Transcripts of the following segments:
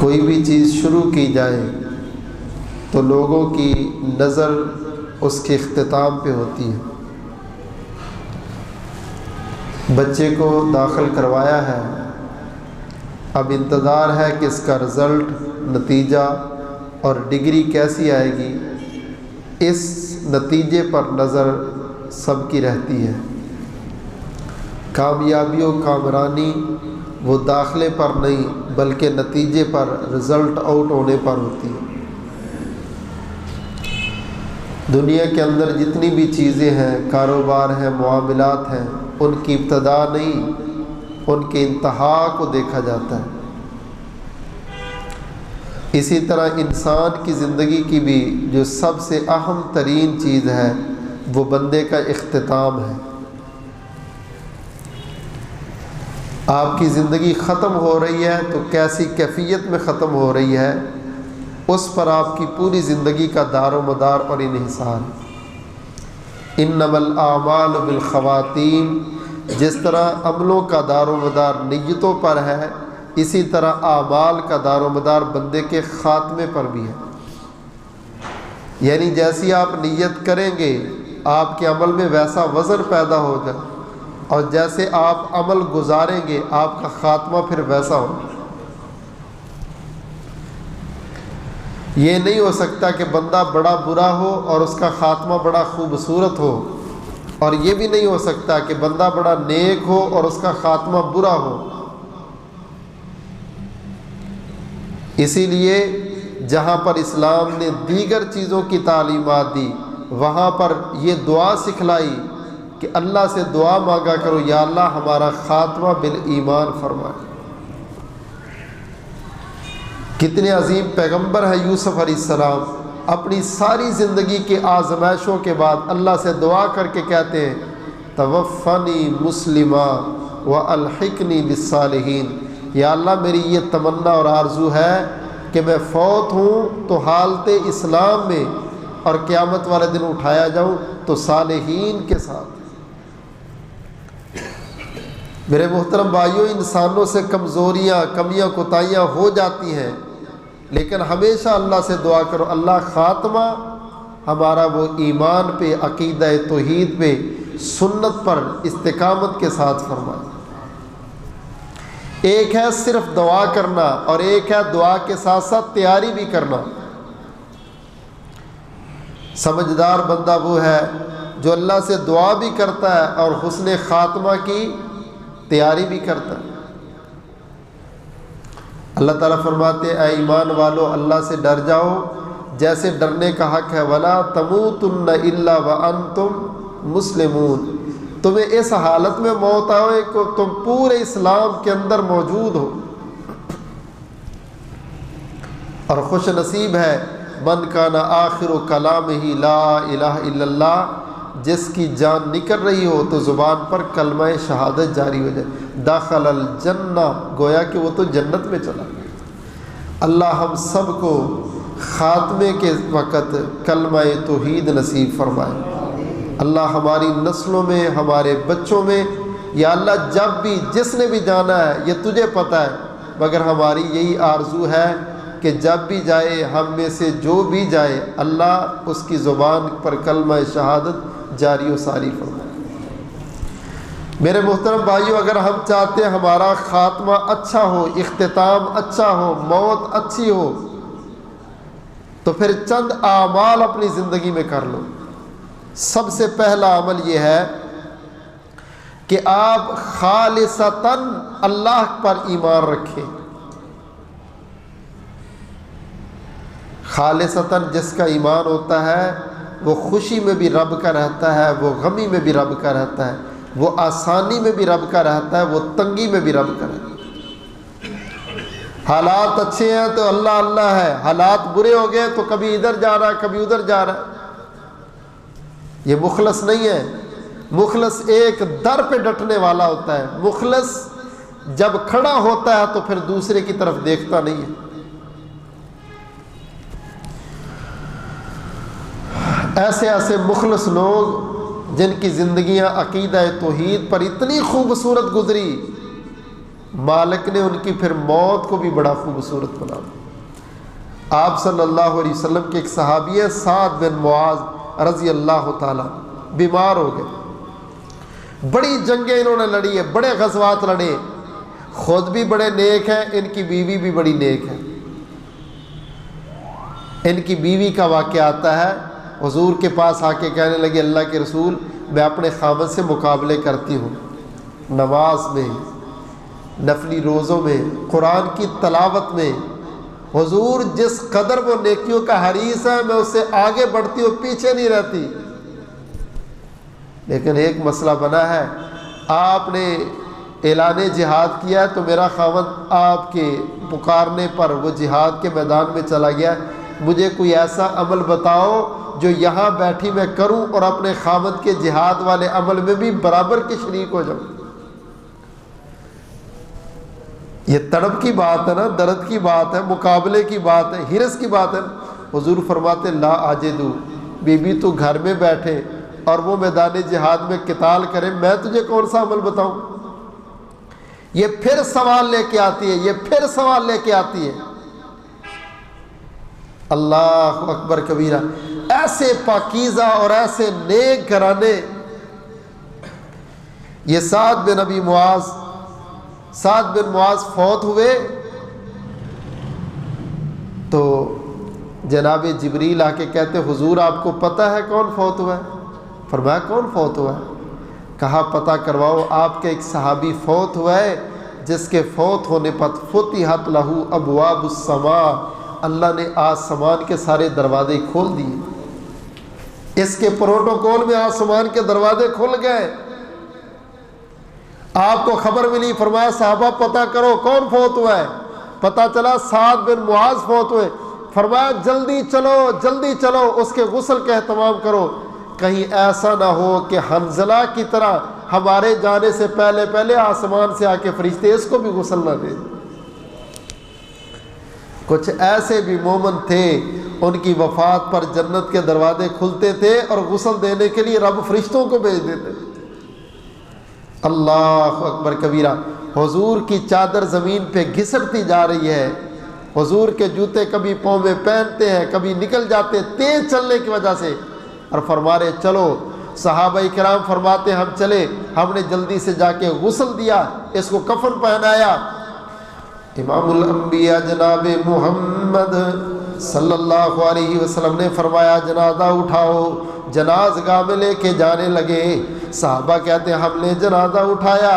کوئی بھی چیز شروع کی جائے تو لوگوں کی نظر اس کے اختتام پہ ہوتی ہے۔ بچے کو داخل کروایا ہے، اب انتظار ہے کہ اس کا رزلٹ، نتیجہ اور ڈگری کیسی آئے گی، اس نتیجے پر نظر سب کی رہتی ہے۔ کامیابی و کامرانی وہ داخلے پر نہیں بلکہ نتیجے پر، رزلٹ آؤٹ ہونے پر ہوتی ہے۔ دنیا کے اندر جتنی بھی چیزیں ہیں، کاروبار ہیں، معاملات ہیں، ان کی ابتدا نہیں، ان کے انتہا کو دیکھا جاتا ہے۔ اسی طرح انسان کی زندگی کی بھی جو سب سے اہم ترین چیز ہے وہ بندے کا اختتام ہے۔ آپ کی زندگی ختم ہو رہی ہے تو کیسی کیفیت میں ختم ہو رہی ہے، اس پر آپ کی پوری زندگی کا دار و مدار اور انحصار۔ انما الاعمال بالخواتیم، جس طرح عملوں کا دار و مدار نیتوں پر ہے، اسی طرح اعمال کا دار و مدار بندے کے خاتمے پر بھی ہے۔ یعنی جیسی آپ نیت کریں گے آپ کے عمل میں ویسا وزن پیدا ہوگا، اور جیسے آپ عمل گزاریں گے آپ کا خاتمہ پھر ویسا ہوگا۔ یہ نہیں ہو سکتا کہ بندہ بڑا برا ہو اور اس کا خاتمہ بڑا خوبصورت ہو، اور یہ بھی نہیں ہو سکتا کہ بندہ بڑا نیک ہو اور اس کا خاتمہ برا ہو۔ اسی لیے جہاں پر اسلام نے دیگر چیزوں کی تعلیمات دی، وہاں پر یہ دعا سکھلائی کہ اللہ سے دعا مانگا کرو، یا اللہ ہمارا خاتمہ بالایمان فرمائے۔ کتنے عظیم پیغمبر ہیں یوسف علیہ السلام، اپنی ساری زندگی کے آزمائشوں کے بعد اللہ سے دعا کر کے کہتے ہیں توفنی مسلمہ والحقنی بالصالحین، یا اللہ میری یہ تمنا اور آرزو ہے کہ میں فوت ہوں تو حالت اسلام میں، اور قیامت والے دن اٹھایا جاؤں تو صالحین کے ساتھ۔ میرے محترم بھائیوں، انسانوں سے کمزوریاں، کمیاں، کوتاہیاں ہو جاتی ہیں، لیکن ہمیشہ اللہ سے دعا کرو اللہ خاتمہ ہمارا وہ ایمان پہ، عقیدہ توحید پہ، سنت پر استقامت کے ساتھ فرمائے۔ ایک ہے صرف دعا کرنا، اور ایک ہے دعا کے ساتھ ساتھ تیاری بھی کرنا۔ سمجھدار بندہ وہ ہے جو اللہ سے دعا بھی کرتا ہے اور حسن خاتمہ کی تیاری بھی کرتا ہے۔ اللہ تعالیٰ فرماتے ہیں اے ایمان والو اللہ سے ڈر جاؤ جیسے ڈرنے کا حق ہے، وَلَا تَمُوتُنَّ إِلَّا وَأَنْتُمْ مُسْلِمُونَ، تمہیں اس حالت میں موت آئے کہ تم پورے اسلام کے اندر موجود ہو۔ اور خوش نصیب ہے من کان آخر کلامہ لا الہ الا اللہ، جس کی جان نکل رہی ہو تو زبان پر کلمہ شہادت جاری ہو جائے، داخل الجنہ، گویا کہ وہ تو جنت میں چلا۔ اللہ ہم سب کو خاتمے کے وقت کلمہ توحید نصیب فرمائے۔ اللہ ہماری نسلوں میں، ہمارے بچوں میں، یا اللہ جب بھی جس نے بھی جانا ہے یہ تجھے پتہ ہے، مگر ہماری یہی آرزو ہے کہ جب بھی جائے، ہم میں سے جو بھی جائے، اللہ اس کی زبان پر کلمہ شہادت جاری و ساری فرمائے۔ میرے محترم بھائیو، اگر ہم چاہتے ہیں ہمارا خاتمہ اچھا ہو، اختتام اچھا ہو، موت اچھی ہو، تو پھر چند اعمال اپنی زندگی میں کر لو۔ سب سے پہلا عمل یہ ہے کہ آپ خالصتاً اللہ پر ایمان رکھیں۔ خالصتاً جس کا ایمان ہوتا ہے وہ خوشی میں بھی رب کا رہتا ہے، وہ غمی میں بھی رب کا رہتا ہے، وہ آسانی میں بھی رب کا رہتا ہے، وہ تنگی میں بھی رب کا رہتا ہے۔ حالات اچھے ہیں تو اللہ اللہ ہے، حالات برے ہو گئے تو کبھی ادھر جا رہا ہے کبھی ادھر جا رہا ہے۔ یہ مخلص نہیں ہے۔ مخلص ایک در پہ ڈٹنے والا ہوتا ہے۔ مخلص جب کھڑا ہوتا ہے تو پھر دوسرے کی طرف دیکھتا نہیں ہے۔ ایسے ایسے مخلص لوگ جن کی زندگیاں عقیدہ توحید پر اتنی خوبصورت گزری مالک نے ان کی پھر موت کو بھی بڑا خوبصورت بنا دیا۔ آپ صلی اللہ علیہ وسلم کے ایک صحابی ہے سعد بن معاذ رضی اللہ تعالیٰ، بیمار ہو گئے، بڑی جنگیں انہوں نے لڑی ہے، بڑے غزوات لڑے، خود بھی بڑے نیک ہیں، ان کی بیوی بھی بڑی نیک ہے۔ ان کی بیوی کا واقعہ آتا ہے، حضور کے پاس آ کے کہنے لگے اللہ کے رسول میں اپنے خاوند سے مقابلے کرتی ہوں، نماز میں، نفلی روزوں میں، قرآن کی تلاوت میں، حضور جس قدر وہ نیکیوں کا حریص ہے میں اس سے آگے بڑھتی ہوں، پیچھے نہیں رہتی، لیکن ایک مسئلہ بنا ہے، آپ نے اعلان جہاد کیا ہے تو میرا خاوند آپ کے پکارنے پر وہ جہاد کے میدان میں چلا گیا، مجھے کوئی ایسا عمل بتاؤ جو یہاں بیٹھی میں کروں اور اپنے خاوند کے جہاد والے عمل میں بھی برابر کے شریک ہو جاؤں۔ یہ تڑپ کی بات ہے نا، درد کی بات ہے، مقابلے کی بات ہے، حرص کی بات ہے۔ حضور فرماتے لا آجدو، بی بی تو گھر میں بیٹھے اور وہ میدان جہاد میں قتال کرے، میں تجھے کون سا عمل بتاؤں؟ یہ پھر سوال لے کے آتی ہے، یہ پھر سوال لے کے آتی ہے۔ اللہ اکبر کبیرہ، ایسے پاکیزہ اور ایسے نیک گھرانے۔ یہ سعد بن معاذ فوت ہوئے تو جناب جبریل آ کے کہتے حضور آپ کو پتہ ہے کون فوت ہوا ہے؟ فرمایا کون فوت ہوا ہے؟ کہا پتہ کرواؤ، آپ کے ایک صحابی فوت ہوا ہے جس کے فوت ہونے پر فتحت لہو ابواب السماء، اللہ نے آسمان کے سارے دروازے کھول دیے، اس کے پروٹوکول میں آسمان کے دروازے کھل گئے۔ آپ کو خبر ملی، فرمایا صحابہ پتہ کرو کون فوت ہوا ہے، پتہ چلا سعد بن معاذ فوت ہوئے، فرمایا جلدی چلو جلدی چلو اس کے غسل کا اہتمام کرو، کہیں ایسا نہ ہو کہ حنظلہ کی طرح ہمارے جانے سے پہلے پہلے آسمان سے آ کے فرشتے اس کو بھی غسل نہ دیں۔ کچھ ایسے بھی مومن تھے ان کی وفات پر جنت کے دروازے کھلتے تھے اور غسل دینے کے لیے رب فرشتوں کو بھیج دیتے تھے۔ اللہ اکبر کبیرہ، حضور کی چادر زمین پہ گھسٹتی جا رہی ہے، حضور کے جوتے کبھی پاؤں میں پہنتے ہیں کبھی نکل جاتے تیز چلنے کی وجہ سے، اور فرما رہے چلو، صحابہ کرام فرماتے ہم چلے، ہم نے جلدی سے جا کے غسل دیا، اس کو کفن پہنایا۔ امام الانبیاء جناب محمد صلی اللہ علیہ وسلم نے فرمایا جنازہ اٹھاؤ، جنازگاہ میں لے کے جانے لگے، صحابہ کہتے ہیں ہم نے جنازہ اٹھایا،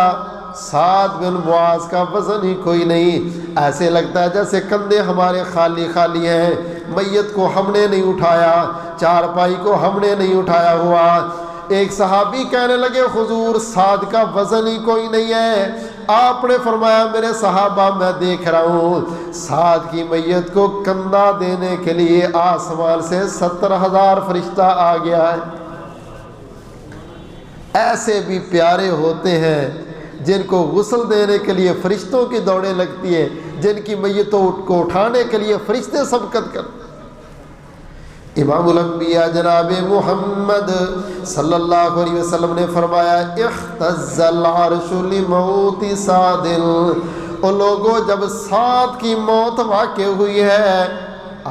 سعد بن معاذ کا وزن ہی کوئی نہیں، ایسے لگتا ہے جیسے کندھے ہمارے خالی خالی ہیں، میت کو ہم نے نہیں اٹھایا، چارپائی کو ہم نے نہیں اٹھایا ہوا۔ ایک صحابی کہنے لگے حضور سعد کا وزن ہی کوئی نہیں ہے، آپ نے فرمایا میرے صحابہ میں دیکھ رہا ہوں سعد کی میت کو کندھا دینے کے لیے آسمان سے 70,000 فرشتہ آ گیا ہے۔ ایسے بھی پیارے ہوتے ہیں جن کو غسل دینے کے لیے فرشتوں کی دوڑیں لگتی ہیں، جن کی میتوں کو اٹھانے کے لیے فرشتے سبقت کرتے۔ امام الانبیاء جناب محمد صلی اللہ علیہ وسلم نے فرمایا اختص العرش لموت سعد، ان لوگوں جب سعد کی موت واقع ہوئی ہے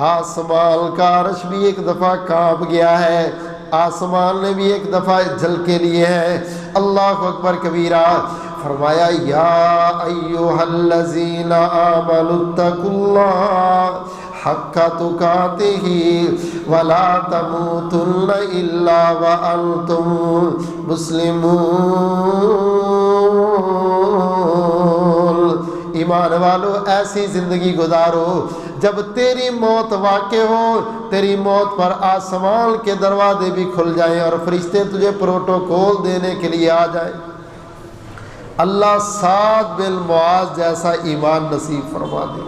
آسمان کا عرش بھی ایک دفعہ کانپ گیا ہے، آسمان نے بھی ایک دفعہ جھلکے لیے ہیں۔ اللہ اکبر کبیرہ، فرمایا یا ایھا الذین آمنوا اتقوا اللہ حق تقاتہ ولا تموتن الا وانتم مسلمون۔ ایمان والو ایسی زندگی گزارو جب تیری موت واقع ہو، تیری موت پر آسمان کے دروازے بھی کھل جائیں اور فرشتے تجھے پروٹوکول دینے کے لیے آ جائیں۔ اللہ سعد بن معاذ جیسا ایمان نصیب فرما دے،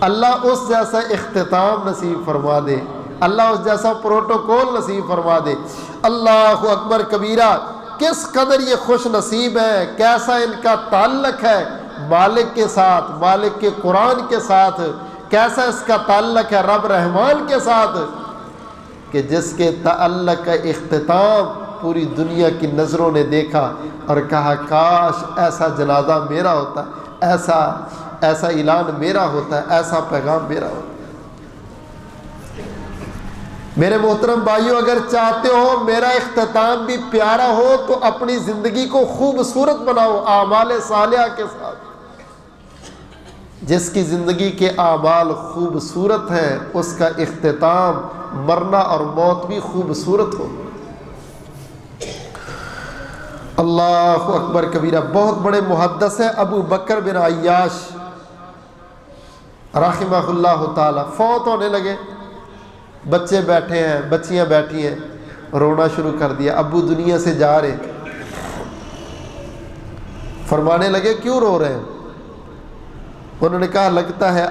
اللہ اس جیسا اختتام نصیب فرما دے، اللہ اس جیسا پروٹوکول نصیب فرما دے۔ اللہ اکبر کبیرہ، کس قدر یہ خوش نصیب ہے، کیسا ان کا تعلق ہے مالک کے ساتھ، مالک کے قرآن کے ساتھ، کیسا اس کا تعلق ہے رب رحمان کے ساتھ، کہ جس کے تعلق کا اختتام پوری دنیا کی نظروں نے دیکھا اور کہا کاش ایسا جنازہ میرا ہوتا، ایسا اعلان میرا ہوتا ہے، ایسا پیغام میرا ہوتا ہے۔ میرے محترم بھائیوں، اگر چاہتے ہو میرا اختتام بھی پیارا ہو تو اپنی زندگی کو خوبصورت بناؤ اعمال صالحہ کے ساتھ۔ جس کی زندگی کے اعمال خوبصورت ہیں اس کا اختتام، مرنا اور موت بھی خوبصورت ہو۔ اللہ اکبر کبیرہ۔ بہت بڑے محدث ہیں ابو بکر بن عیاش رحمہ اللہ تعالی، فوت ہونے لگے، بچے بیٹھے ہیں، بچیاں بیٹھی ہیں، رونا شروع کر دیا، ابو دنیا سے جا رہے، فرمانے لگے کیوں رو رہے ہیں؟ انہوں نے کہا لگتا ہے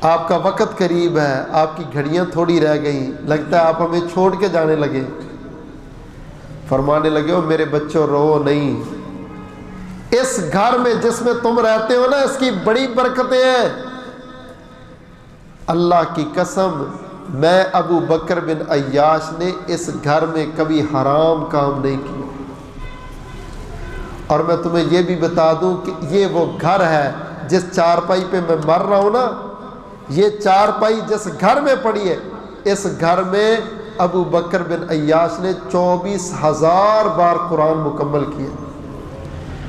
آپ کا وقت قریب ہے، آپ کی گھڑیاں تھوڑی رہ گئیں، لگتا ہے آپ ہمیں چھوڑ کے جانے لگے۔ فرمانے لگے او میرے بچوں رو نہیں، اس گھر میں جس میں تم رہتے ہو نا اس کی بڑی برکتیں ہیں، اللہ کی قسم میں ابو بکر بن عیاش نے اس گھر میں کبھی حرام کام نہیں کیا، اور میں تمہیں یہ بھی بتا دوں کہ یہ وہ گھر ہے جس چارپائی پہ میں مر رہا ہوں نا، یہ چارپائی جس گھر میں پڑی ہے، اس گھر میں ابو بکر بن عیاش نے 24,000 بار قرآن مکمل کیا۔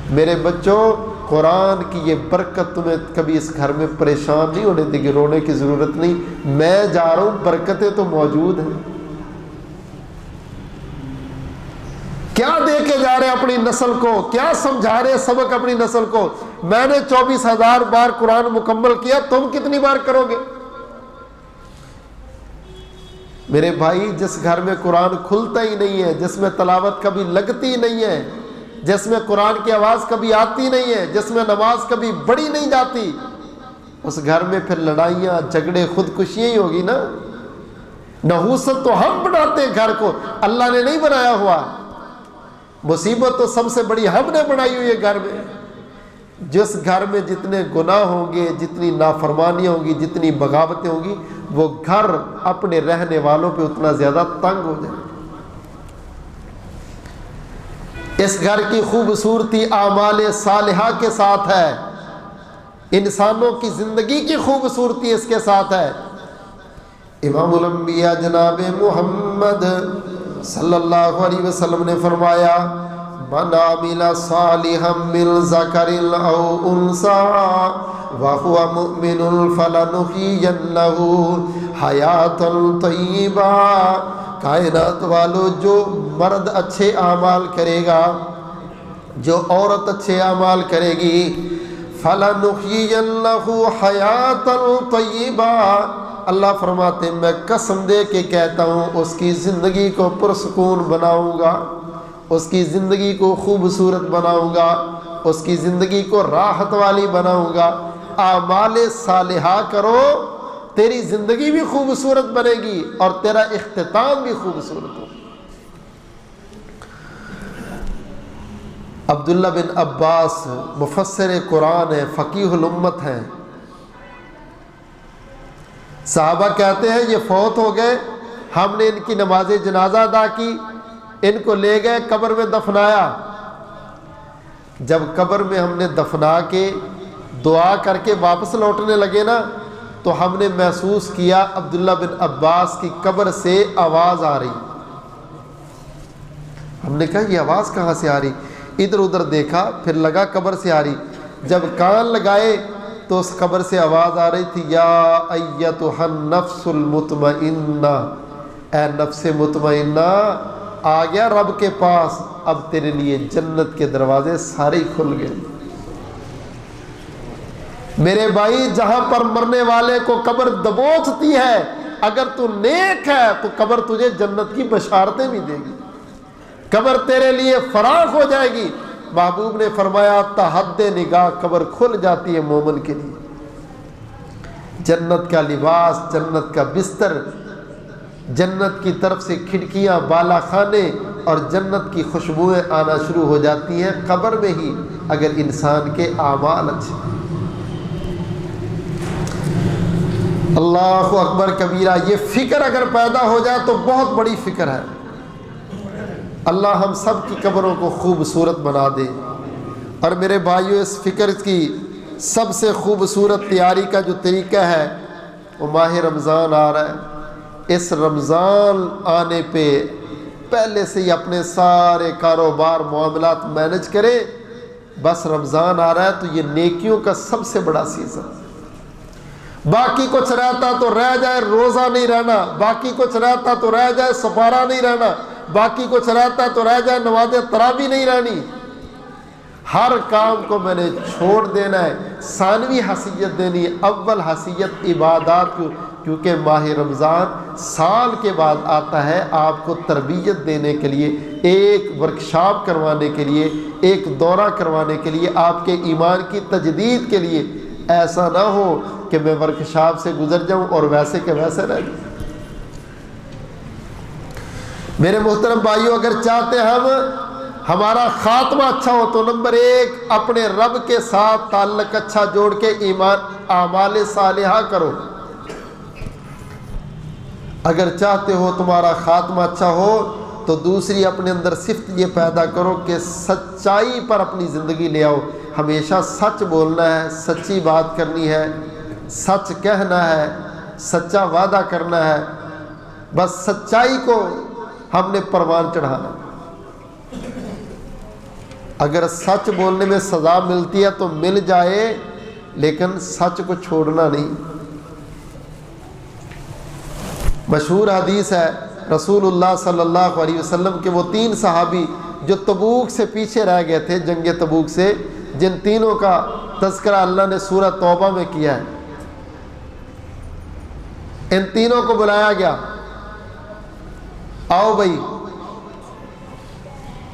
میرے بچوں، قرآن کی یہ برکت تمہیں کبھی اس گھر میں پریشان نہیں ہونے دے گی، رونے کی ضرورت نہیں، میں جا رہا ہوں، برکتیں تو موجود ہیں۔ کیا دے کے جا رہے اپنی نسل کو، کیا سمجھا رہے سبق اپنی نسل کو؟ میں نے 24,000 بار قرآن مکمل کیا، تم کتنی بار کرو گے؟ میرے بھائی، جس گھر میں قرآن کھلتا ہی نہیں ہے، جس میں تلاوت کبھی لگتی نہیں ہے، جس میں قرآن کی آواز کبھی آتی نہیں ہے، جس میں نماز کبھی بڑھی نہیں جاتی، اس گھر میں پھر لڑائیاں، جھگڑے، خودکشیاں ہی ہوگی نا۔ نحوست تو ہم بناتے ہیں گھر کو، اللہ نے نہیں بنایا ہوا۔ مصیبت تو سب سے بڑی ہم نے بنائی ہوئی ہے گھر میں۔ جس گھر میں جتنے گناہ ہوں گے، جتنی نافرمانیاں ہوں گی، جتنی بغاوتیں ہوں گی، وہ گھر اپنے رہنے والوں پہ اتنا زیادہ تنگ ہو جائے۔ اس گھر کی خوبصورتی اعمال صالحہ کے ساتھ ہے، انسانوں کی زندگی کی خوبصورتی اس کے ساتھ ہے۔ امام الانبیاء جناب محمد صلی اللہ علیہ وسلم نے فرمایا من عمل صالحا من ذکر او انثى وهو مؤمن فلنحيينه حیاتا طیبہ۔ کائنات والو، جو مرد اچھے اعمال کرے گا، جو عورت اچھے اعمال کرے گی، فَلَنُحْيِيَنَّهُ حَيَاةً طَيِّبَةً، اللہ فرماتے ہیں میں قسم دے کے کہتا ہوں اس کی زندگی کو پرسکون بناؤں گا، اس کی زندگی کو خوبصورت بناؤں گا، اس کی زندگی کو راحت والی بناؤں گا۔ اعمال صالحہ کرو، تیری زندگی بھی خوبصورت بنے گی اور تیرا اختتام بھی خوبصورت ہو۔ عبداللہ بن عباس مفسر قرآن ہے، فقیہ الامت ہیں، صحابہ کہتے ہیں یہ فوت ہو گئے، ہم نے ان کی نماز جنازہ ادا کی، ان کو لے گئے قبر میں دفنایا۔ جب قبر میں ہم نے دفنا کے دعا کر کے واپس لوٹنے لگے نا، تو ہم نے محسوس کیا عبداللہ بن عباس کی قبر سے آواز آ رہی۔ ہم نے کہا یہ آواز کہاں سے آ رہی؟ ادھر ادھر دیکھا، پھر لگا قبر سے آ رہی۔ جب کان لگائے تو اس قبر سے آواز آ رہی تھی یا ایتھا النفس المطمئنہ، اے نفس مطمئنہ، آ گیا رب کے پاس، اب تیرے لیے جنت کے دروازے سارے کھل گئے۔ میرے بھائی، جہاں پر مرنے والے کو قبر دبوچتی ہے، اگر تو نیک ہے تو قبر تجھے جنت کی بشارتیں بھی دے گی، قبر تیرے لیے فراخ ہو جائے گی۔ محبوب نے فرمایا تحد نگاہ قبر کھل جاتی ہے مومن کے لیے۔ جنت کا لباس، جنت کا بستر، جنت کی طرف سے کھڑکیاں، بالا خانے اور جنت کی خوشبوئیں آنا شروع ہو جاتی ہیں قبر میں ہی، اگر انسان کے اعمال اچھے۔ اللہ اکبر کبیرہ۔ یہ فکر اگر پیدا ہو جائے تو بہت بڑی فکر ہے۔ اللہ ہم سب کی قبروں کو خوبصورت بنا دے اور میرے بھائیوں، اس فکر کی سب سے خوبصورت تیاری کا جو طریقہ ہے وہ ماہ رمضان آ رہا ہے۔ اس رمضان آنے پہ پہلے سے ہی اپنے سارے کاروبار معاملات مینج کرے۔ بس رمضان آ رہا ہے تو یہ نیکیوں کا سب سے بڑا سیزن۔ باقی کچھ رہتا تو رہ جائے روزہ نہیں رہنا، باقی کچھ رہتا تو رہ جائے سفارہ نہیں رہنا، باقی کچھ رہتا تو رہ جائے نماز تراویح نہیں رہنی۔ ہر کام کو میں نے چھوڑ دینا ہے، ثانوی حیثیت دینی ہے، اول حیثیت عبادات کو، کیونکہ ماہ رمضان سال کے بعد آتا ہے آپ کو تربیت دینے کے لیے، ایک ورکشاپ کروانے کے لیے، ایک دورہ کروانے کے لیے، آپ کے ایمان کی تجدید کے لیے۔ ایسا نہ ہو کہ میں ورکشاپ سے گزر جاؤں اور ویسے کے ویسے رہ جاؤں۔ میرے محترم بھائیوں، اگر چاہتے ہم ہمارا خاتمہ اچھا ہو تو نمبر 1 اپنے رب کے ساتھ تعلق اچھا جوڑ کے ایمان اعمال صالحہ کرو۔ اگر چاہتے ہو تمہارا خاتمہ اچھا ہو تو دوسری اپنے اندر صفت یہ پیدا کرو کہ سچائی پر اپنی زندگی لے آؤ۔ ہمیشہ سچ بولنا ہے، سچی بات کرنی ہے، سچ کہنا ہے، سچا وعدہ کرنا ہے، بس سچائی کو ہم نے پروان چڑھانا۔ اگر سچ بولنے میں سزا ملتی ہے تو مل جائے، لیکن سچ کو چھوڑنا نہیں۔ مشہور حدیث ہے رسول اللہ صلی اللہ علیہ وسلم کے وہ 3 صحابی جو تبوک سے پیچھے رہ گئے تھے، جنگ تبوک سے، جن تینوں کا تذکرہ اللہ نے سورہ توبہ میں کیا ہے۔ ان تینوں کو بلایا گیا، آؤ بھائی،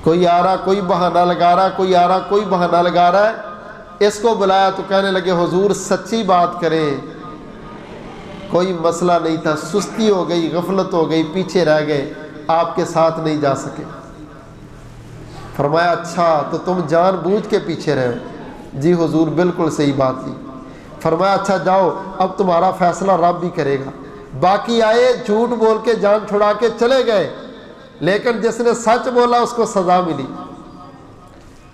کوئی آ رہا کوئی بہانہ لگا رہا، کوئی آ رہا کوئی بہانہ لگا رہا ہے۔ اس کو بلایا تو کہنے لگے حضور سچی بات کریں، کوئی مسئلہ نہیں تھا، سستی ہو گئی، غفلت ہو گئی، پیچھے رہ گئے، آپ کے ساتھ نہیں جا سکے۔ فرمایا اچھا تو تم جان بوجھ کے پیچھے رہے ہو؟ جی حضور بالکل صحیح بات کی۔ فرمایا اچھا جاؤ، اب تمہارا فیصلہ رب بھی کرے گا۔ باقی آئے جھوٹ بول کے جان چھڑا کے چلے گئے، لیکن جس نے سچ بولا اس کو سزا ملی۔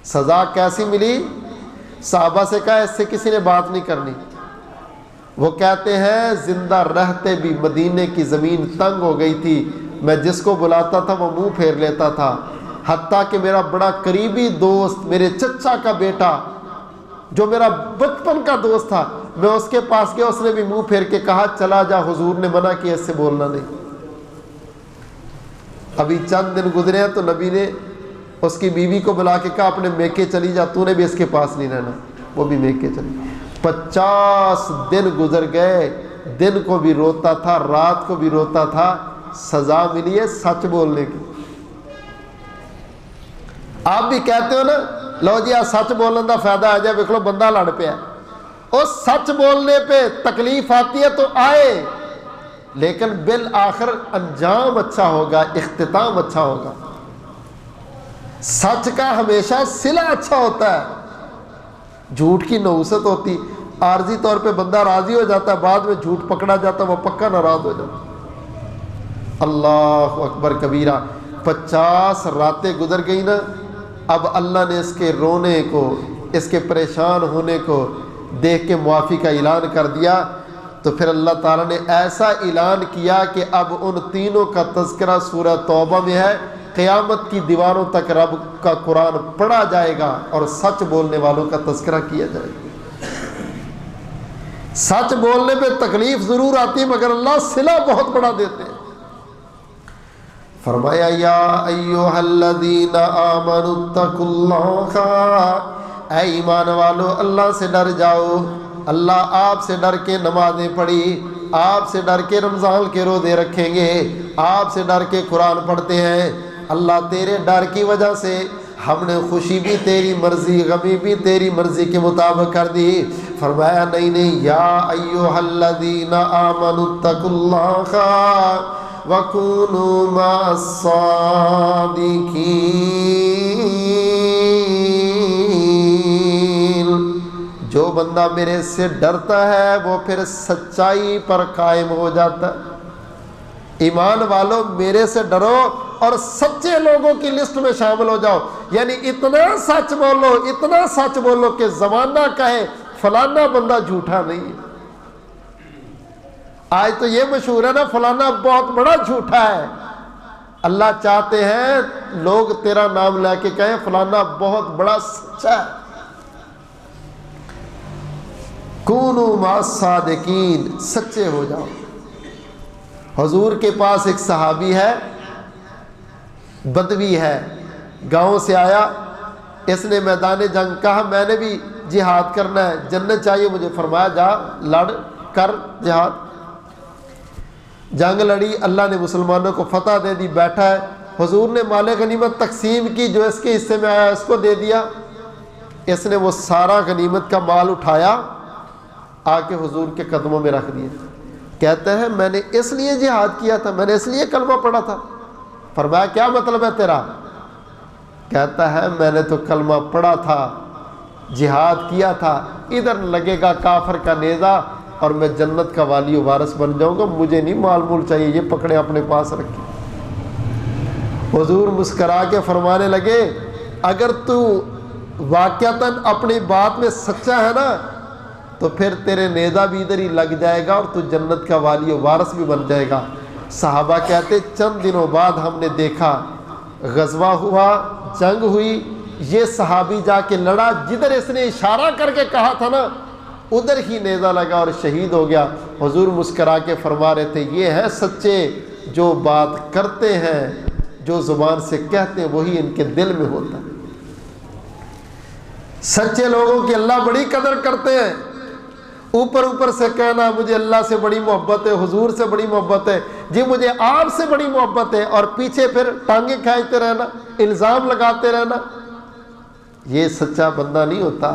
سزا کیسی ملی؟ صحابہ سے کہا اس سے کسی نے بات نہیں کرنی۔ وہ کہتے ہیں زندہ رہتے بھی مدینے کی زمین تنگ ہو گئی تھی، میں جس کو بلاتا تھا وہ منہ پھیر لیتا تھا، حتیٰ کہ میرا بڑا قریبی دوست، میرے چچا کا بیٹا جو میرا بچپن کا دوست تھا، میں اس کے پاس گیا، اس نے بھی منہ پھیر کے کہا چلا جا، حضور نے منع کیا اس سے بولنا نہیں۔ ابھی چند دن گزرے ہیں تو نبی نے اس کی بیوی کو بلا کے کہا اپنے میکے چلی جا، تو نے بھی اس کے پاس نہیں رہنا، وہ بھی میکے چلی۔ 50 دن گزر گئے، دن کو بھی روتا تھا، رات کو بھی روتا تھا، سزا ملی ہے سچ بولنے کی۔ آپ بھی کہتے ہو نا لو جی سچ بولنے کا فائدہ آ جائے، دیکھ لو بندہ لڑ پیا، اور سچ بولنے پہ تکلیف آتی ہے تو آئے، لیکن بالآخر انجام اچھا ہوگا، اختتام اچھا ہوگا۔ سچ کا ہمیشہ صلہ اچھا ہوتا ہے، جھوٹ کی نحوست ہوتی، عارضی طور پہ بندہ راضی ہو جاتا ہے، بعد میں جھوٹ پکڑا جاتا ہے، وہ پکا ناراض ہو جاتا ہے۔ اللہ اکبر کبیرہ۔ 50 راتیں گزر گئی نا، اب اللہ نے اس کے رونے کو، اس کے پریشان ہونے کو دیکھ کے معافی کا اعلان کر دیا۔ تو پھر اللہ تعالیٰ نے ایسا اعلان کیا کہ اب ان تینوں کا تذکرہ سورہ توبہ میں ہے، قیامت کی دیواروں تک رب کا قرآن پڑھا جائے گا اور سچ بولنے والوں کا تذکرہ کیا جائے گا۔ سچ بولنے پہ تکلیف ضرور آتی ہے، مگر اللہ صلہ بہت بڑا دیتے ہیں۔ فرمایا یا ایھا الذین آمنوا اتقوا اللہ، اے ایمان والو اللہ سے ڈر جاؤ۔ اللہ آپ سے ڈر کے نمازیں پڑھی، آپ سے ڈر کے رمضان کے روزے رکھیں گے، آپ سے ڈر کے قرآن پڑھتے ہیں۔ اللہ تیرے ڈر کی وجہ سے ہم نے خوشی بھی تیری مرضی، غمی بھی تیری مرضی کے مطابق کر دی۔ فرمایا نہیں، یا ایھا الذین آمنوا اتقوا اللہ وَكُونُوا مَعَ الصَّادِقِينَ۔ جو بندہ میرے سے ڈرتا ہے وہ پھر سچائی پر قائم ہو جاتا ہے۔ ایمان والو میرے سے ڈرو اور سچے لوگوں کی لسٹ میں شامل ہو جاؤ. یعنی اتنا سچ بولو کہ زمانہ کہے فلانا بندہ جھوٹا نہیں ہے. آج تو یہ مشہور ہے نا فلانا بہت بڑا جھوٹا ہے. اللہ چاہتے ہیں لوگ تیرا نام لے کے کہیں فلانا بہت بڑا سچا ہے. کونوا مع الصادقین، سچے ہو جاؤ. حضور کے پاس ایک صحابی ہے، بدوی ہے، گاؤں سے آیا. اس نے میدان جنگ کہا میں نے بھی جہاد کرنا ہے، جنت چاہیے مجھے. فرمایا جا لڑ کر جہاد. جنگ لڑی، اللہ نے مسلمانوں کو فتح دے دی. بیٹھا ہے، حضور نے مال غنیمت تقسیم کی، جو اس کے حصے میں آیا اس کو دے دیا. اس نے وہ سارا غنیمت کا مال اٹھایا، آ کے حضور کے قدموں میں رکھ دیا. کہتے ہیں میں نے اس لیے جہاد کیا تھا، میں نے اس لیے کلمہ پڑھا تھا. فرمایا کیا مطلب ہے تیرا؟ کہتا ہے میں نے تو کلمہ پڑھا تھا، جہاد کیا تھا، ادھر لگے گا کافر کا نیزہ اور میں جنت کا والی و وارث بن جاؤں گا، مجھے نہیں مال مول چاہیے، یہ پکڑے اپنے پاس رکھے. حضور مسکرا کے فرمانے لگے اگر تو واقعتاً اپنی بات میں سچا ہے نا تو پھر تیرے نیزہ بھی ادھر ہی لگ جائے گا اور تو جنت کا والی و وارث بھی بن جائے گا. صحابہ کہتے چند دنوں بعد ہم نے دیکھا غزوہ ہوا، جنگ ہوئی، یہ صحابی جا کے لڑا، جدھر اس نے اشارہ کر کے کہا تھا نا ادھر ہی نیزہ لگا اور شہید ہو گیا. حضور مسکرا کے فرما رہے تھے یہ ہے سچے، جو بات کرتے ہیں، جو زبان سے کہتے ہیں وہی ان کے دل میں ہوتا ہے. سچے لوگوں کی اللہ بڑی قدر کرتے ہیں. اوپر سے کہنا مجھے اللہ سے بڑی محبت ہے، حضور سے بڑی محبت ہے، جی مجھے آپ سے بڑی محبت ہے، اور پیچھے پھر ٹانگیں کھینچتے رہنا، الزام لگاتے رہنا، یہ سچا بندہ نہیں ہوتا.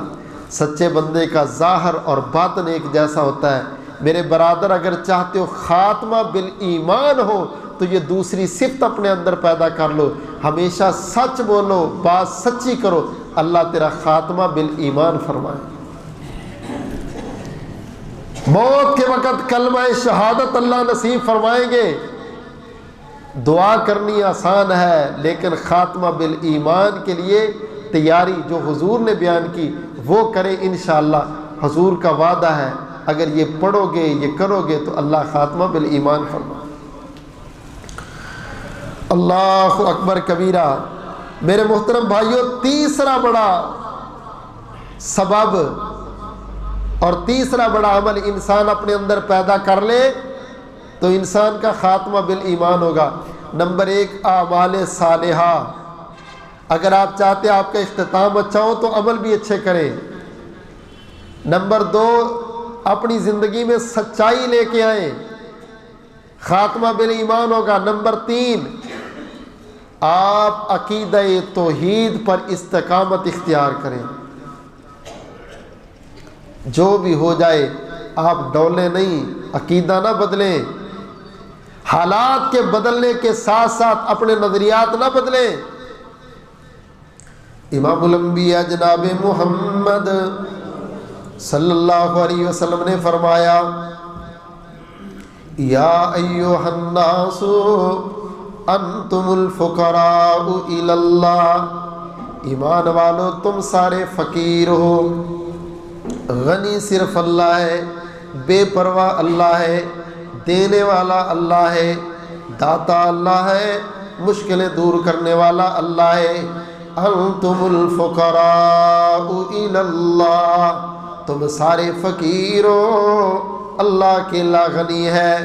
سچے بندے کا ظاہر اور باطن ایک جیسا ہوتا ہے. میرے برادر اگر چاہتے ہو خاتمہ بالایمان ہو تو یہ دوسری صفت اپنے اندر پیدا کر لو، ہمیشہ سچ بولو، بات سچی کرو، اللہ تیرا خاتمہ بالایمان فرمائے. موت کے وقت کلمہ شہادت اللہ نصیب فرمائیں گے. دعا کرنی آسان ہے لیکن خاتمہ بالایمان کے لیے تیاری جو حضور نے بیان کی وہ کرے انشاءاللہ. حضور کا وعدہ ہے اگر یہ پڑھو گے، یہ کرو گے تو اللہ خاتمہ بالایمان فرمائے. اللہ اکبر کبیرہ. میرے محترم بھائیوں، تیسرا بڑا سبب اور تیسرا بڑا عمل انسان اپنے اندر پیدا کر لے تو انسان کا خاتمہ بالایمان ہوگا. نمبر 1 اعمال صالحہ. اگر آپ چاہتے ہیں آپ کا اختتام اچھا ہو تو عمل بھی اچھے کریں. نمبر 2 اپنی زندگی میں سچائی لے کے آئیں، خاتمہ بالایمان ہوگا. نمبر 3 آپ عقیدہ توحید پر استقامت اختیار کریں. جو بھی ہو جائے آپ ڈولیں نہیں، عقیدہ نہ بدلیں. حالات کے بدلنے کے ساتھ ساتھ اپنے نظریات نہ بدلیں. امام الانبیاء جناب محمد صلی اللہ علیہ وسلم نے فرمایا یا ایھا الناس انتم الفقراء الی اللہ. ایمان والو تم سارے فقیر ہو، غنی صرف اللہ ہے، بے پرواہ اللہ ہے، دینے والا اللہ ہے، داتا اللہ ہے، مشکلیں دور کرنے والا اللہ ہے. انتم الفقراء الی اللہ، تم سارے فقیر ہو، اللہ کے لا غنی ہے،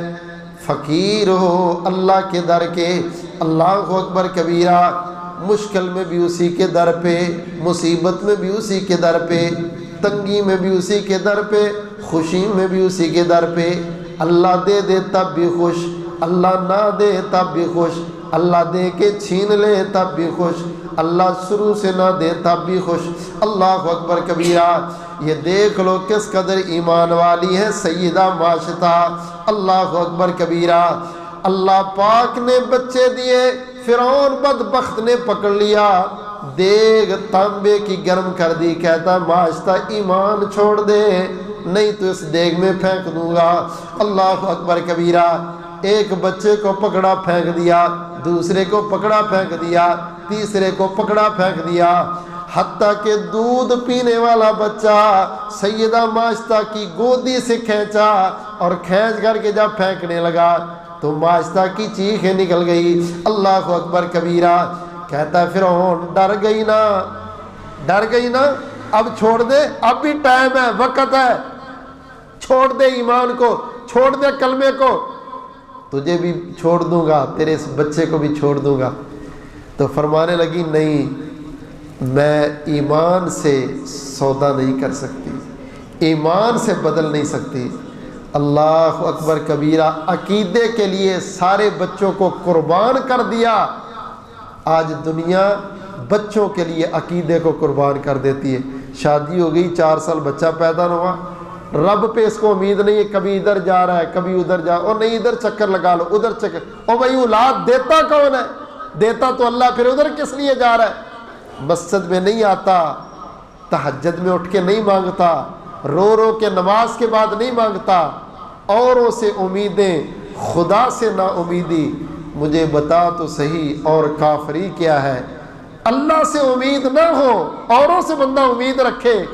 فقیر ہو اللہ کے در کے. اللہ اکبر کبیرہ. مشکل میں بھی اسی کے در پہ، مصیبت میں بھی اسی کے در پہ، تنگی میں بھی اسی کے در پہ، خوشی میں بھی اسی کے در پہ. اللہ دے دے تب بھی خوش، اللہ نہ دے تب بھی خوش، اللہ دے کے چھین لے تب بھی خوش، اللہ شروع سے نہ دے تب بھی خوش. اللہ اکبر کبیرہ. یہ دیکھ لو کس قدر ایمان والی ہے سیدہ ماشطہ. اللہ اکبر کبیرہ. اللہ پاک نے بچے دیے، فرعون بدبخت نے پکڑ لیا، دیگ تانبے کی گرم کر دی. کہتا ماشطہ ایمان چھوڑ دے نہیں تو اس دیگ میں پھینک دوں گا. اللہ اکبر کبیرہ. ایک بچے کو پکڑا پھینک دیا، دوسرے کو پکڑا پھینک دیا، تیسرے کو پکڑا پھینک دیا، حتیٰ کہ دودھ پینے والا بچہ سیدہ ماشطہ کی گودی سے کھینچا، اور کھینچ کر کے جب پھینکنے لگا تو ماشطہ کی چیخیں نکل گئی۔ اللہ اکبر کبیرہ۔ کہتا ہے فرعون ڈر گئی نا، ڈر گئی نا، اب چھوڑ دے، اب بھی ٹائم ہے، وقت ہے، چھوڑ دے ایمان کو، چھوڑ دے کلمے کو، تجھے بھی چھوڑ دوں گا، تیرے اس بچے کو بھی چھوڑ دوں گا۔ تو فرمانے لگی نہیں، میں ایمان سے سودا نہیں کر سکتی، ایمان سے بدل نہیں سکتی۔ اللہ اکبر کبیرہ۔ عقیدے کے لیے سارے بچوں کو قربان کر دیا۔ آج دنیا بچوں کے لیے عقیدے کو قربان کر دیتی ہے۔ شادی ہو گئی، 4 سال بچہ پیدا نہ ہوا، رب پہ اس کو امید نہیں ہے، کبھی ادھر جا رہا ہے کبھی ادھر جا، اور نہیں ادھر چکر لگا لو ادھر چکر، اور بھائی اولاد دیتا کون ہے؟ دیتا تو اللہ، پھر ادھر کس لیے جا رہا ہے؟ مسجد میں نہیں آتا، تہجد میں اٹھ کے نہیں مانگتا، رو رو کے نماز کے بعد نہیں مانگتا، اوروں سے امیدیں، خدا سے نا امیدی۔ مجھے بتا تو صحیح، اور کافری کیا ہے؟ اللہ سے امید نہ ہو، اوروں سے بندہ امید رکھے،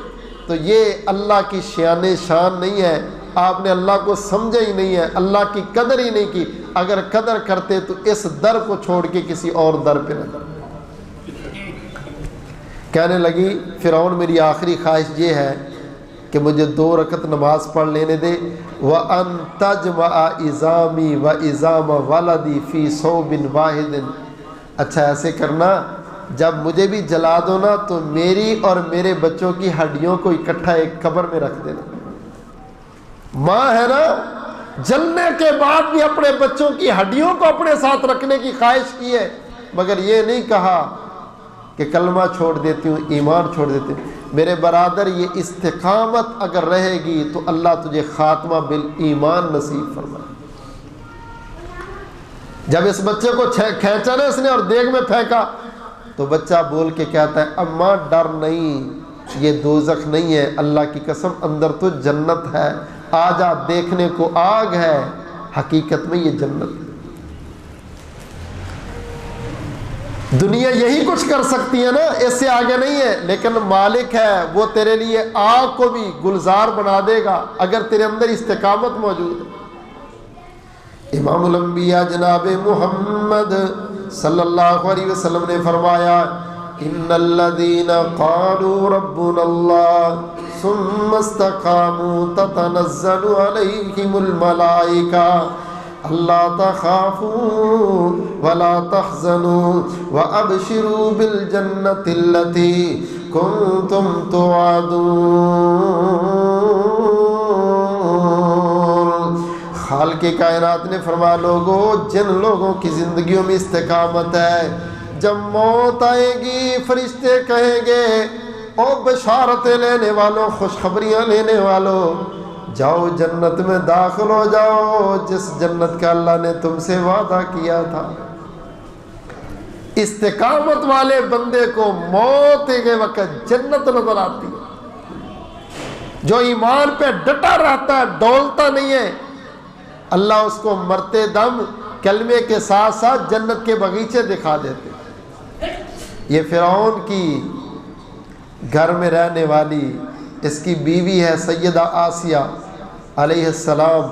تو یہ اللہ کی شان شان نہیں ہے۔ آپ نے اللہ کو سمجھا ہی نہیں ہے، اللہ کی قدر ہی نہیں کی۔ اگر قدر کرتے تو اس در کو چھوڑ کے کسی اور در پہ نہ کرتے۔ کہنے لگی فرعون میری آخری خواہش یہ ہے کہ مجھے 2 رکعت نماز پڑھ لینے دے، وَأَن تَجْمَعَ عِظَامِي وَعِظَامَ وَلَدِي فِي صَوْبٍ وَاحِدٍ۔ اچھا ایسے کرنا، جب مجھے بھی جلا دو نا تو میری اور میرے بچوں کی ہڈیوں کو اکٹھا ایک قبر میں رکھ دینا۔ ماں ہے نا، جلنے کے بعد بھی اپنے بچوں کی ہڈیوں کو اپنے ساتھ رکھنے کی خواہش کی ہے، مگر یہ نہیں کہا کہ کلمہ چھوڑ دیتی ہوں، ایمان چھوڑ دیتی ہوں۔ میرے برادر، یہ استقامت اگر رہے گی تو اللہ تجھے خاتمہ بالایمان نصیب فرمائے۔ جب اس بچے کو کھینچا نا اس نے اور دیگ میں پھینکا تو بچہ بول کے کہتا ہے اماں ڈر نہیں، یہ دوزخ نہیں ہے، اللہ کی قسم اندر تو جنت ہے، آجا دیکھنے کو آگ ہے، حقیقت میں یہ جنت ہے۔ دنیا یہی کچھ کر سکتی ہے نا، اس سے آگے نہیں ہے، لیکن مالک ہے وہ تیرے لیے آگ کو بھی گلزار بنا دے گا اگر تیرے اندر استقامت موجود ہے۔ امام الانبیاء جناب محمد صلی اللہ علیہ وسلم نے فرمایا ان الذین قالوا ربنا اللہ ثم استقاموا تتنزل علیہم الملائکہ اللہ تخافوا ولا تحزنوا وابشروا بالجنة التي کنتم توعدون۔ خالق کائنات نے فرمایا لوگوں، جن لوگوں کی زندگیوں میں استقامت ہے، جب موت آئے گی فرشتے کہیں گے او بشارتیں لینے والوں، خوشخبریاں لینے والوں، جاؤ جنت میں داخل ہو جاؤ جس جنت کا اللہ نے تم سے وعدہ کیا تھا۔ استقامت والے بندے کو موت کے وقت جنت نظر آتی ہے۔ جو ایمان پہ ڈٹا رہتا ہے، ڈولتا نہیں ہے، اللہ اس کو مرتے دم کلمے کے ساتھ ساتھ جنت کے باغیچے دکھا دیتے۔ یہ فرعون کی گھر میں رہنے والی اس کی بیوی ہے سیدہ آسیہ علیہ السلام۔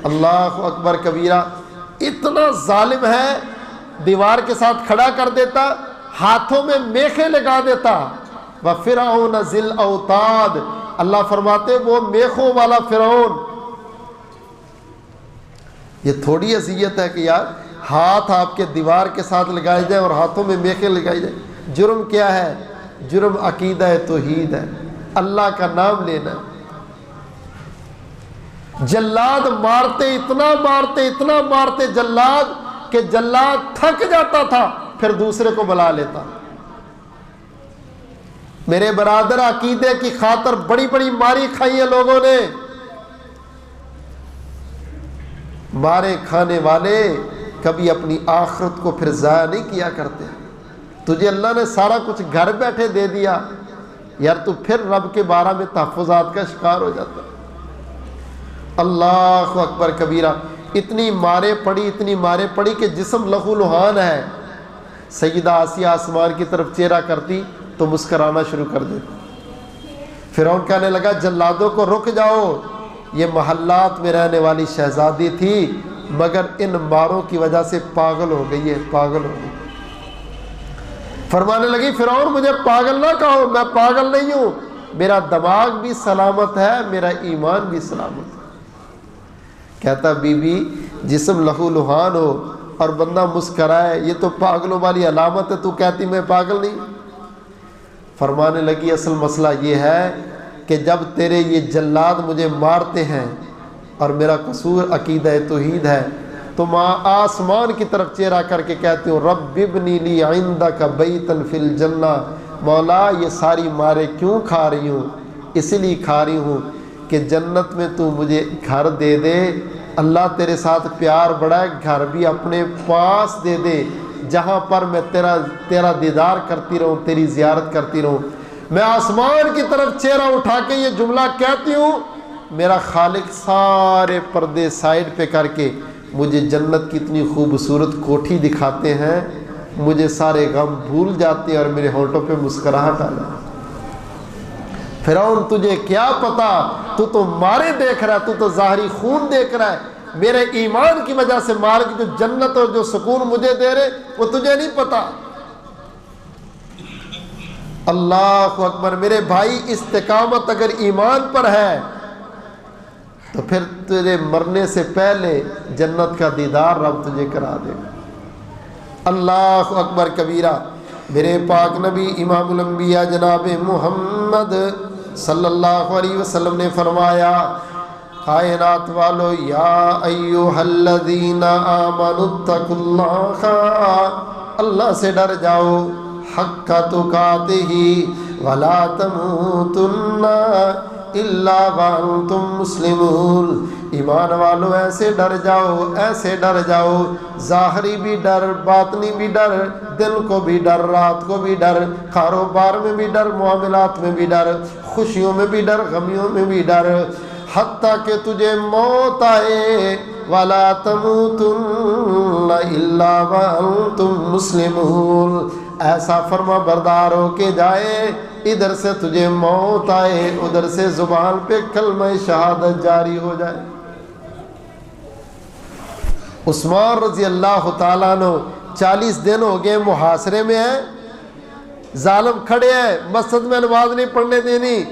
اللہ اکبر کبیرہ، اتنا ظالم ہے، دیوار کے ساتھ کھڑا کر دیتا، ہاتھوں میں میخیں لگا دیتا۔ وَفِرْعَوْنَ ذِی الْأَوْتَادِ، اللہ فرماتے وہ میخوں والا فرعون۔ یہ تھوڑی اذیت ہے کہ یار ہاتھ آپ کے دیوار کے ساتھ لگائے جائیں اور ہاتھوں میں میخیں لگائی جائیں۔ جرم کیا ہے؟ جرم عقیدہ توحید ہے، اللہ کا نام لینا۔ جلاد مارتے، اتنا مارتے جلاد کہ جلاد تھک جاتا تھا، پھر دوسرے کو بلا لیتا۔ میرے برادر، عقیدے کی خاطر بڑی بڑی ماری کھائی ہے لوگوں نے۔ مارے کھانے والے کبھی اپنی آخرت کو پھر ضائع نہیں کیا کرتے۔ تجھے اللہ نے سارا کچھ گھر بیٹھے دے دیا یار، تو پھر رب کے بارے میں تحفظات کا شکار ہو جاتا۔ اللہ اکبر کبیرہ۔ اتنی مارے پڑی کہ جسم لہو لہان ہے۔ سیدہ آسیہ آسمان کی طرف چہرہ کرتی تو مسکرانا شروع کر دیتی۔ فرعون کہنے لگا جلادوں کو رک جاؤ، یہ محلات میں رہنے والی شہزادی تھی مگر ان ماروں کی وجہ سے پاگل ہو گئی ہے، پاگل ہو گئی۔ فرمانے لگی فرعون مجھے پاگل نہ کہو، میں پاگل نہیں ہوں، میرا دماغ بھی سلامت ہے، میرا ایمان بھی سلامت ہے۔ کہتا بی بی جسم لہو لہان ہو اور بندہ مسکرائے یہ تو پاگلوں والی علامت ہے، تو کہتی میں پاگل نہیں۔ فرمانے لگی اصل مسئلہ یہ ہے کہ جب تیرے یہ جلاد مجھے مارتے ہیں اور میرا قصور عقیدہ توحید ہے تو میں آسمان کی طرف چہرہ کر کے کہتی ہوں رب ابنی لی عندک بیتا فی الجنہ، مولا یہ ساری مارے کیوں کھا رہی ہوں؟ اس لیے کھا رہی ہوں کہ جنت میں تو مجھے گھر دے دے، اللہ تیرے ساتھ پیار بڑھائے، گھر بھی اپنے پاس دے دے جہاں پر میں تیرا دیدار کرتی رہوں، تیری زیارت کرتی رہوں۔ میں آسمان کی طرف چہرہ اٹھا کے یہ جملہ کہتی ہوں، میرا خالق سارے پردے سائڈ پہ کر کے مجھے جنت کی اتنی خوبصورت کوٹھی دکھاتے ہیں، مجھے سارے غم بھول جاتے ہیں اور میرے ہونٹوں پہ مسکراہٹ آ جاتی۔ فرعون تجھے کیا پتا، تو مارے دیکھ رہا ہے، تو ظاہری خون دیکھ رہا ہے، میرے ایمان کی وجہ سے مار کی جو جنت اور جو سکون مجھے دے رہے وہ تجھے نہیں پتا۔ اللہ اکبر۔ میرے بھائی استقامت اگر ایمان پر ہے تو پھر تجھے مرنے سے پہلے جنت کا دیدار رب تجھے کرا دے گا۔ اللہ اکبر کبیرہ۔ میرے پاک نبی امام الانبیاء جناب محمد صلی اللہ علیہ وسلم نے فرمایا کائنات والو یا ایھا الذین آمنوا اتقوا اللہ، اللہ سے ڈر جاؤ حق تقاتہ ولا تموتن الا وانتم مسلمون۔ ایمان والو ایسے ڈر جاؤ، ظاہری بھی ڈر، باطنی بھی ڈر، دل کو بھی ڈر، رات کو بھی ڈر، کاروبار میں بھی ڈر، معاملات میں بھی ڈر، خوشیوں میں بھی ڈر، غمیوں میں بھی ڈر، حتیٰ کہ تجھے موت آئے وَلَا تَمُوتُنَّ إِلَّا وَأَنْتُمْ مُسْلِمُونَ۔ ایسا فرما بردار ہو کے جائے ادھر سے تجھے موت آئے، ادھر سے زبان پہ کلمہ شہادت جاری ہو جائے۔ عثمان رضی اللہ تعالیٰ عنہ 40 دن ہو گئے محاصرے میں ہیں، ظالم کھڑے ہیں، مسجد میں نماز نہیں پڑھنے دینی،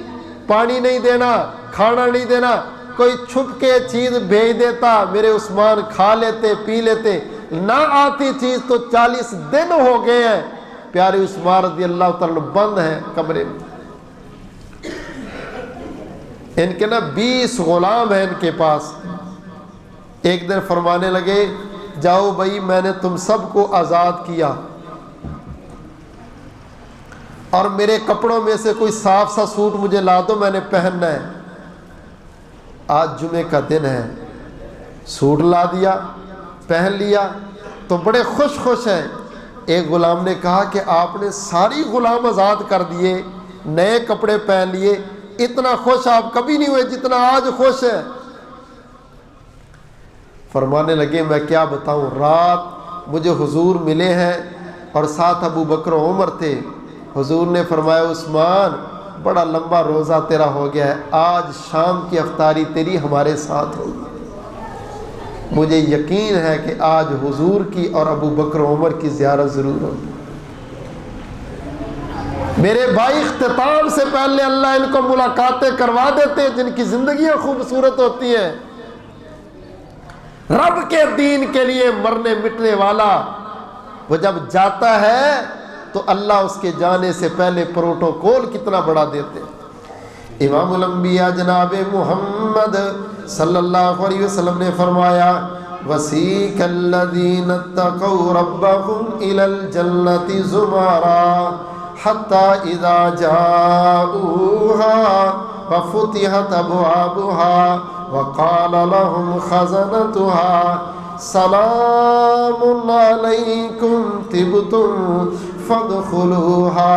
پانی نہیں دینا، کھانا نہیں دینا، کوئی چھپ کے چیز بھیج دیتا، میرے عثمان کھا لیتے پی لیتے، نہ آتی چیز تو 40 دن ہو گئے ہیں، پیارے عثمان رضی اللہ تعالیٰ بند ہیں کمرے میں۔ ان کے 20 غلام ہیں ان کے پاس۔ ایک دن فرمانے لگے جاؤ بھائی میں نے تم سب کو آزاد کیا اور میرے کپڑوں میں سے کوئی صاف سا سوٹ مجھے لا دو، میں نے پہننا ہے۔ آج جمعے کا دن ہے، سوٹ لا دیا، پہن لیا تو بڑے خوش ہیں۔ ایک غلام نے کہا کہ آپ نے ساری غلام آزاد کر دیے، نئے کپڑے پہن لیے، اتنا خوش آپ کبھی نہیں ہوئے جتنا آج خوش ہے۔ فرمانے لگے میں کیا بتاؤں، رات مجھے حضور ملے ہیں اور ساتھ ابو بکر و عمر تھے۔ حضور نے فرمایا عثمان بڑا لمبا روزہ تیرا ہو گیا ہے، آج شام کی افطاری تیری ہمارے ساتھ ہوگی۔ مجھے یقین ہے کہ آج حضور کی اور ابو بکر و عمر کی زیارت ضرور ہوگی۔ میرے بھائی اختتام سے پہلے اللہ ان کو ملاقاتیں کروا دیتے جن کی زندگیاں خوبصورت ہوتی ہیں۔ رب کے دین کے لیے مرنے مٹنے والا وہ جب جاتا ہے تو اللہ اس کے جانے سے پہلے پروٹوکول کتنا بڑا دیتے۔ امام الانبیاء جناب محمد صلی اللہ علیہ وسلم نے فرمایا وَسِيقَ الَّذِينَ اتَّقَوْا رَبَّهُمْ إِلَى الْجَنَّةِ زُمَرًا حَتَّى إِذَا جَاءُوهَا وَفُتِحَتْ أَبْوَابُهَا وَقَالَ لَهُمْ خَزَنَتُهَا سَلَامٌ عَلَيْكُمْ طِبْتُمْ فَادْخُلُوهَا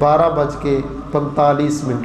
12:45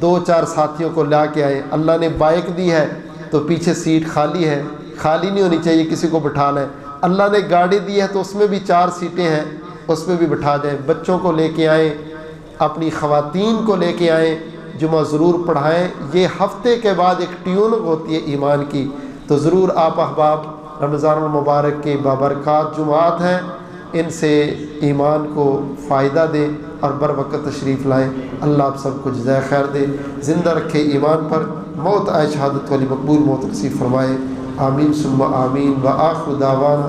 دو چار ساتھیوں کو لا کے آئیں. اللہ نے بائک دی ہے تو پیچھے سیٹ خالی ہے، خالی نہیں ہونی چاہیے، کسی کو بٹھا لیں. اللہ نے گاڑی دی ہے تو اس میں بھی 4 سیٹیں ہیں، اس میں بھی بٹھا جائیں. بچوں کو لے کے آئیں، اپنی خواتین کو لے کے آئیں، جمعہ ضرور پڑھائیں. یہ ہفتے کے بعد ایک ٹیوننگ ہوتی ہے ایمان کی. تو ضرور آپ احباب رمضان المبارک کے بابرکات جمعات ہیں، ان سے ایمان کو فائدہ دیں اور بر وقت تشریف لائیں. اللہ آپ سب کو جزائے خیر دے، زندہ رکھے ایمان پر، موت آئے شہادت والی مقبول موت نصیب فرمائے. آمین ثم آمین. وآخر دعوانا